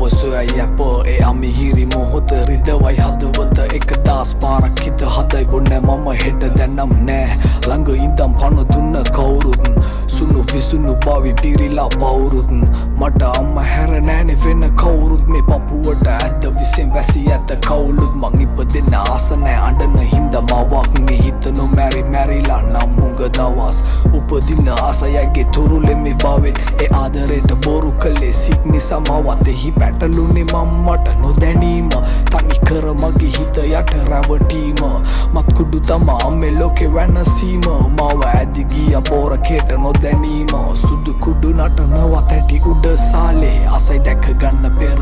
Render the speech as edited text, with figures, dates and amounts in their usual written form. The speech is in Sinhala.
මාව සොයා යැප ඒ අමිහිරි මොහොත රිදවයි හදවත එක දාස් පාරක් හිත හදයි බොන්න මම හෙට දැනම් නෑ ළඟ ඉඳම් පණ දුන්න කවුරුත් සුණු විසුණු බාවි පිරිලා පවුරුත් මට අම්ම හැර නෑනේ වෙන කවුරුත් මේ පපුුවට ඇද විසින් වැසි ඇත කවුලුත් මං ඉපදෙන්න ආස නෑ අඬන හින්ද මවක්ගේ හිත නොමැරි මැරිලා නම් මුග දවස් උපදින්න ආසයගේ තුරුලෙ මේ බවෙත් ඒ ආදරයට බොරු කළේ සික් නිසා මවත් එහි පැටලුනේ මම්මට නොදැනීම තනි කර මගේ හිත යට රැවටීම මත්කුඩු තමා මේ ලෝකෙ වෙනසීම මව ඇදි ගිය පෝරකේට නොදැනීම සුදු කුඩු නටනවා තැටි උඩ සාලේ අසයි දැක ගන්න පෙර